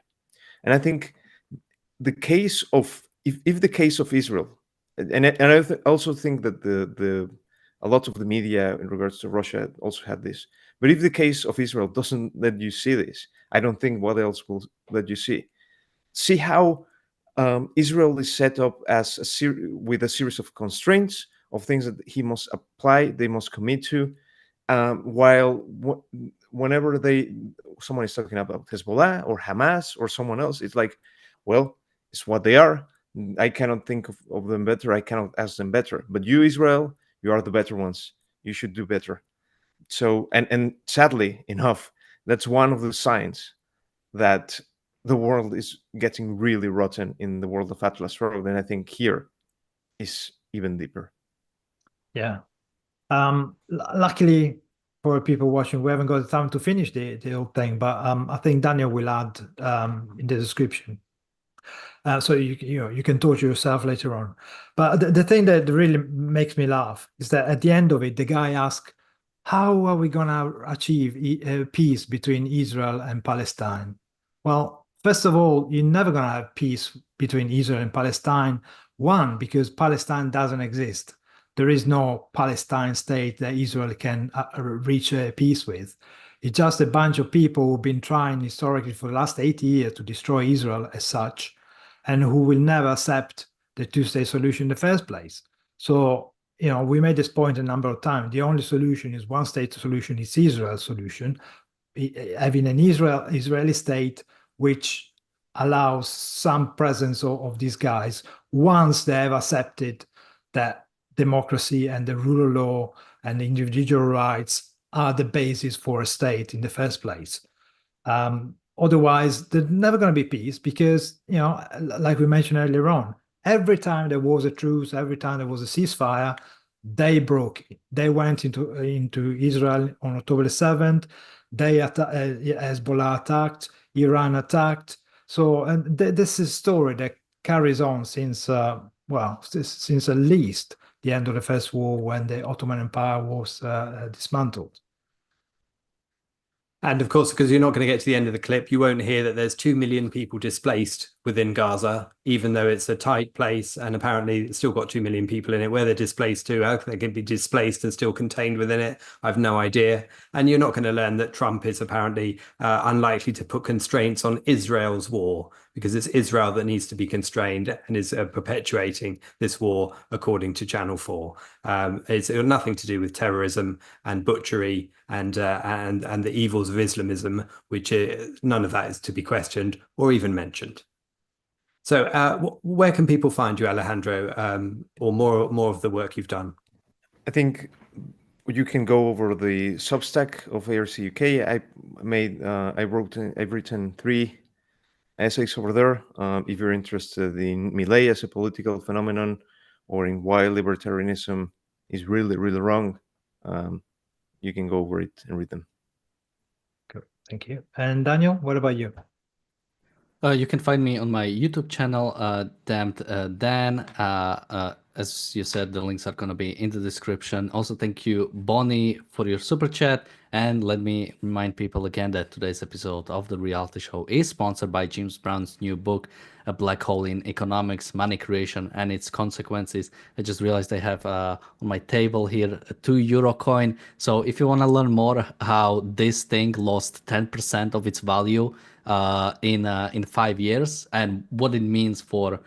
And I think the case of if the case of Israel, and I also think that the a lot of the media in regards to Russia also had this. But if the case of Israel doesn't let you see this, I don't think what else will let you see. See how Israel is set up as with a series of constraints of things that he must apply, they must commit to, while whenever someone is talking about Hezbollah or Hamas or someone else, it's like, well, it's what they are. I cannot think of them better. I cannot ask them better. But you, Israel, you are the better ones. You should do better. So, and sadly enough, that's one of the signs that the world is getting really rotten in the world of Atlas Shrugged. And I think here is even deeper. Yeah. Luckily for people watching, we haven't got the time to finish the whole thing, but I think Daniel will add in the description. So you can torture yourself later on. But the thing that really makes me laugh is that at the end of it, the guy asks, how are we going to achieve peace between Israel and Palestine? Well, first of all, you're never going to have peace between Israel and Palestine. One, because Palestine doesn't exist. There is no Palestine state that Israel can reach a peace with. It's just a bunch of people who've been trying historically for the last 80 years to destroy Israel as such, and who will never accept the two-state solution in the first place. So, we made this point a number of times. The only solution is one-state solution. It's Israel's solution, having an Israeli state which allows some presence of these guys once they have accepted that democracy and the rule of law and individual rights are the basis for a state in the first place. Otherwise, there's never going to be peace because, like we mentioned earlier on, every time there was a truce, every time there was a ceasefire, they broke it. They went into Israel on October 7th. Hezbollah attacked, Iran attacked. So, and this is a story that carries on since, since at least the end of the First War, when the Ottoman Empire was dismantled. And of course, because you're not going to get to the end of the clip, you won't hear that there's 2 million people displaced within Gaza, even though it's a tight place and apparently it's still got 2 million people in it. Where they're displaced to, how they can be displaced and still contained within it, I've no idea. And you're not going to learn that Trump is apparently unlikely to put constraints on Israel's war, because it's Israel that needs to be constrained and is perpetuating this war, according to Channel 4. It's nothing to do with terrorism and butchery and the evils of Islamism, which none of that is to be questioned or even mentioned. So where can people find you, Alejandro, or more of the work you've done? I think you can go over the Substack of ARCUK. I've written 3 essays over there. If you're interested in Milei as a political phenomenon, or in why libertarianism is really, really wrong, you can go over it and read them. Good, thank you. And Daniel, what about you? You can find me on my YouTube channel, Damned Dan, as you said, the links are going to be in the description. Also, thank you, Bonnie, for your super chat. And let me remind people again that today's episode of The Reality Show is sponsored by James Brown's new book, A Black Hole in Economics, Money Creation and Its Consequences. I just realized I have on my table here a €2 coin. So if you want to learn more how this thing lost 10% of its value in 5 years, and what it means for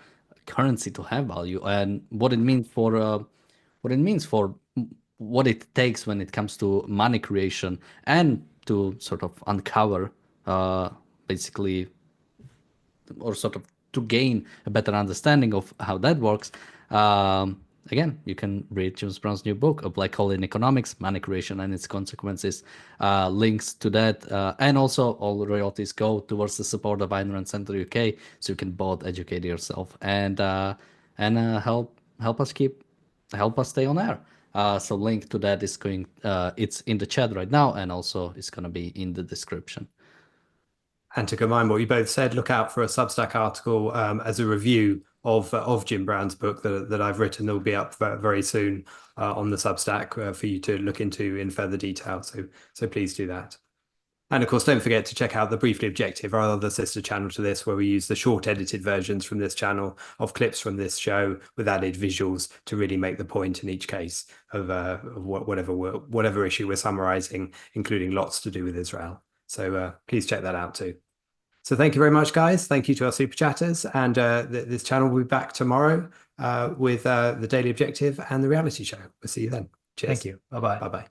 currency to have value, and what it means for what it takes when it comes to money creation, and to sort of uncover basically, or sort of to gain a better understanding of how that works. Again, you can read James Brown's new book, A Black Hole in Economics, Money Creation and Its Consequences. Links to that, and also all royalties go towards the support of Ayn Rand Centre UK, so you can both educate yourself and help us stay on air. So link to that is going, it's in the chat right now, and also it's going to be in the description. And to combine what you both said, look out for a Substack article as a review of Jim Brown's book that I've written. That will be up very soon on the Substack for you to look into in further detail. So please do that. And of course, don't forget to check out the Briefly Objective, our other sister channel to this, where we use the short edited versions from this channel of clips from this show with added visuals to really make the point in each case of whatever issue we're summarizing, including lots to do with Israel. So please check that out too. So thank you very much, guys. Thank you to our super chatters. And this channel will be back tomorrow with the Daily Objective and the Reality Show. We'll see you then. Cheers. Thank you. Bye-bye. Bye-bye.